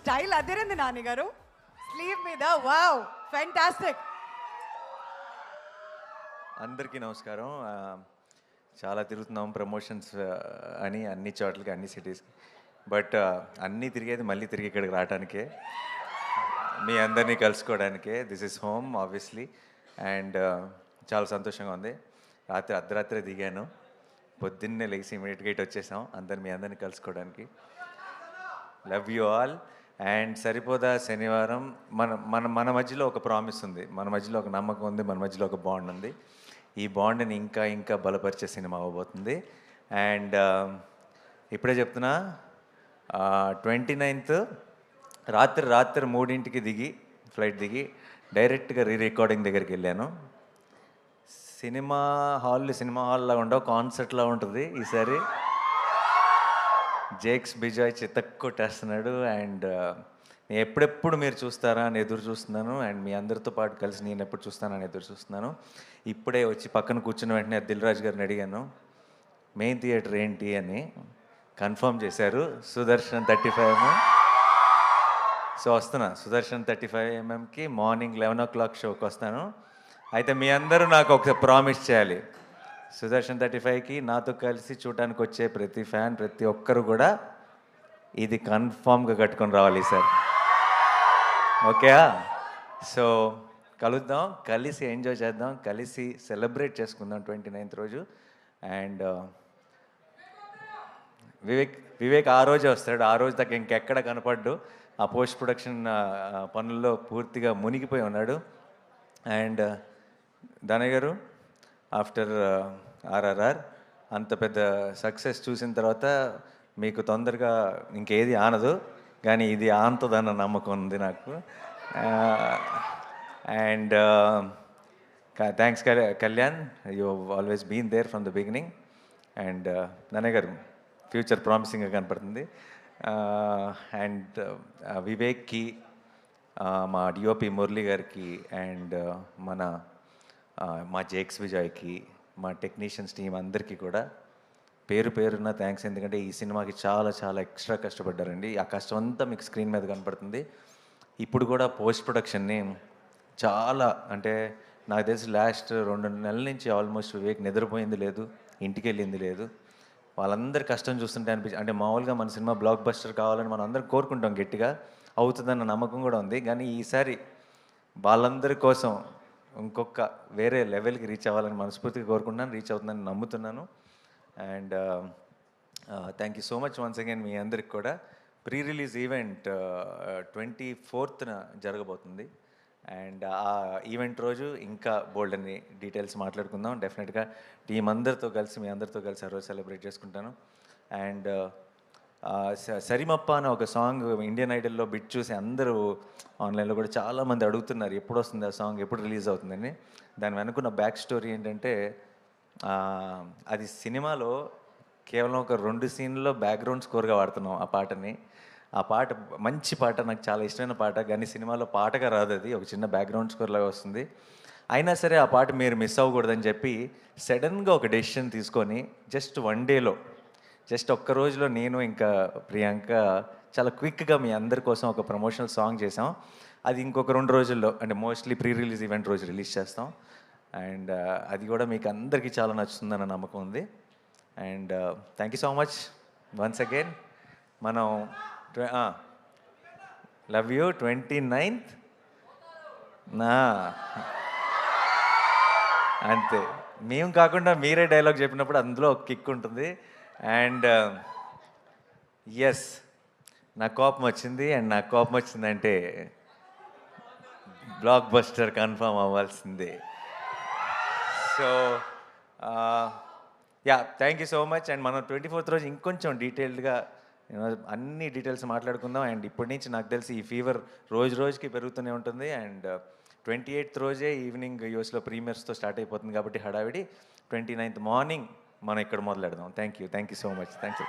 Style అదిరింది నాని గారు. Slew మీద wow fantastic. అందరికీ నమస్కారం. చాలా తిరుగుతున్నాం ప్రమోషన్స్ అని అన్ని చోట్లకి అన్ని సిటీస్కి. బట్ అన్నీ తిరిగేది మళ్ళీ తిరిగి ఇక్కడికి రావడానికే, మీ అందరినీ కలుసుకోవడానికే. This is home obviously. And చాలా సంతోషంగా ఉంది. రాత్రి అర్ధరాత్రే దిగాను, పొద్దున్నే లేచి ఇమీడియట్గా ఇటు వచ్చేసాం మీ అందరినీ కలుసుకోవడానికి. Love you all. అండ్ సరిపోదా శనివారం మన మన మన మధ్యలో ఒక ప్రామిస్ ఉంది, మన మధ్యలో ఒక నమ్మకం ఉంది, మన మధ్యలో ఒక బాండ్ ఉంది. ఈ బాండ్ని ఇంకా ఇంకా బలపరిచే సినిమా అవ్వబోతుంది. అండ్ ఇప్పుడే చెప్తున్నా, 29th రాత్రి 3ంటికి దిగి ఫ్లైట్ దిగి డైరెక్ట్గా రికార్డింగ్ దగ్గరికి వెళ్ళాను. సినిమా హాల్లా ఉండవు, కాన్సర్ట్లా ఉంటుంది ఈసారి. జేక్స్ బిజాయ్ చితక్కొట్టేస్తున్నాడు. అండ్ ఎప్పుడెప్పుడు మీరు చూస్తారా అని ఎదురు చూస్తున్నాను. అండ్ మీ అందరితో పాటు కలిసి నేను ఎప్పుడు చూస్తానని ఎదురు చూస్తున్నాను. ఇప్పుడే వచ్చి పక్కన కూర్చున్న వెంటనే దిల్ రాజు గారిని అడిగాను, మెయిన్ థియేటర్ ఏంటి అని. కన్ఫర్మ్ చేశారు, సుదర్శన్ 35mm. సో వస్తున్నా సుదర్శన్ 35mmకి మార్నింగ్ 11 o'clock షోకి వస్తాను. అయితే మీ అందరూ నాకు ఒకసారి ప్రామిస్ చేయాలి, సుదర్శన్ 35కి నాతో కలిసి చూడటానికి వచ్చే ప్రతి ఫ్యాన్, ప్రతి ఒక్కరు కూడా ఇది కన్ఫామ్గా కట్టుకొని రావాలి సార్. ఓకే? సో కలుద్దాం, కలిసి ఎంజాయ్ చేద్దాం, కలిసి సెలబ్రేట్ చేసుకుందాం 29th రోజు. అండ్ వివేక్ ఆ రోజే వస్తాడు. ఆ రోజు దాకా ఇంకెక్కడ కనపడ్డు, ఆ పోస్ట్ ప్రొడక్షన్ పనుల్లో పూర్తిగా మునిగిపోయి ఉన్నాడు. అండ్ దానయ్య గారు, ఆఫ్టర్ ఆర్ఆర్ఆర్ అంత పెద్ద సక్సెస్ చూసిన తర్వాత మీకు తొందరగా ఇంకేది ఆనదు, కానీ ఇది ఆనుతుందన్న నమ్మకం ఉంది నాకు. And thanks Kalyan, you always been there from the beginning. And Danayya garu, future ప్రామిసింగ్గా కనపడుతుంది. అండ్ వివేక్కి, మా డిఓపి మురళి గారికి, అండ్ మా జేక్స్ విజయ్కి, మా టెక్నీషియన్స్ టీం అందరికీ కూడా పేరు పేరున్న థ్యాంక్స్. ఎందుకంటే ఈ సినిమాకి చాలా చాలా ఎక్స్ట్రా కష్టపడ్డారండి. ఆ కష్టం అంతా మీకు స్క్రీన్ మీద కనపడుతుంది. ఇప్పుడు కూడా పోస్ట్ ప్రొడక్షన్ని చాలా, అంటే నాకు తెలిసి లాస్ట్ 2 నెలల నుంచి ఆల్మోస్ట్ వివేక్ నిద్రపోయింది లేదు, ఇంటికి వెళ్ళింది లేదు. వాళ్ళందరి కష్టం చూస్తుంటే అంటే మామూలుగా మన సినిమా బ్లాక్ బస్టర్ కావాలని మనం అందరం కోరుకుంటాం, గట్టిగా అవుతుందన్న నమ్మకం కూడా ఉంది. కానీ ఈసారి వాళ్ళందరి కోసం ఇంకొక వేరే లెవెల్కి రీచ్ అవ్వాలని మనస్ఫూర్తిగా కోరుకుంటున్నాను, రీచ్ అవుతుందని నమ్ముతున్నాను. And thank you so much once again మీ అందరికి కూడా. ప్రీ రిలీజ్ ఈవెంట్ 24th జరగబోతుంది. అండ్ ఆ ఈవెంట్ రోజు ఇంకా బోల్డ్ అని డీటెయిల్స్ మాట్లాడుకుందాం. డెఫినెట్గా టీం అందరితో కలిసి, మీ అందరితో కలిసి ఆ రోజు సెలబ్రేట్ చేసుకుంటాను. అండ్ సరిమప్ప అనే ఒక సాంగ్ ఇండియన్ ఐడల్లో బిట్ చూసి అందరూ ఆన్లైన్లో కూడా చాలామంది అడుగుతున్నారు, ఎప్పుడు వస్తుంది ఆ సాంగ్, ఎప్పుడు రిలీజ్ అవుతుందని. దాని వెనుకున్న బ్యాక్ స్టోరీ ఏంటంటే, అది సినిమాలో కేవలం ఒక 2 సీన్లో బ్యాక్గ్రౌండ్ స్కోర్గా వాడుతున్నాం ఆ పాటని. ఆ పాట మంచి పాట, నాకు చాలా ఇష్టమైన పాట, కానీ సినిమాలో పాటగా రాదు, అది ఒక చిన్న బ్యాక్గ్రౌండ్ స్కోర్ లాగా వస్తుంది. అయినా సరే ఆ పాట మీరు మిస్ అవ్వకూడదని చెప్పి సడన్గా ఒక డెసిషన్ తీసుకొని జస్ట్ 1 డేలో, జస్ట్ ఒక్క రోజులో నేను ఇంకా ప్రియాంక చాలా క్విక్గా మీ అందరి కోసం ఒక ప్రమోషనల్ సాంగ్ చేసాం. అది ఇంకొక 2 రోజుల్లో, అంటే మోస్ట్లీ ప్రీ రిలీజ్ ఈవెంట్ రోజు రిలీజ్ చేస్తాం. అండ్ అది కూడా మీకు అందరికీ చాలా నచ్చుతుందన్న నమ్మకం ఉంది. And thank you so much once again. మనం లవ్ యూ 29th నా అంతే. మేము కాకుండా మీరే డైలాగ్ చెప్పినప్పుడు అందులో ఒక కిక్ ఉంటుంది. అండ్ ఎస్, నాకు కోపం వచ్చింది. అండ్ నాకు కోపం వచ్చిందంటే బ్లాక్ బస్టర్ కన్ఫర్మ్ అవ్వాల్సిందే. So yeah, thank you so much. And మనం 24th రోజు ఇంకొంచెం డీటెయిల్డ్గా అన్ని డీటెయిల్స్ మాట్లాడుకుందాం. అండ్ ఇప్పటి నుంచి నాకు తెలిసి ఈ ఫీవర్ రోజు రోజుకి పెరుగుతూనే ఉంటుంది. అండ్ 28th రోజే ఈవినింగ్ యూఎస్లో ప్రీమియర్స్తో స్టార్ట్ అయిపోతుంది కాబట్టి హడావిడి. 29th మార్నింగ్ మనం ఇక్కడ మొదలెడదాం. Thank you so much. Thank you.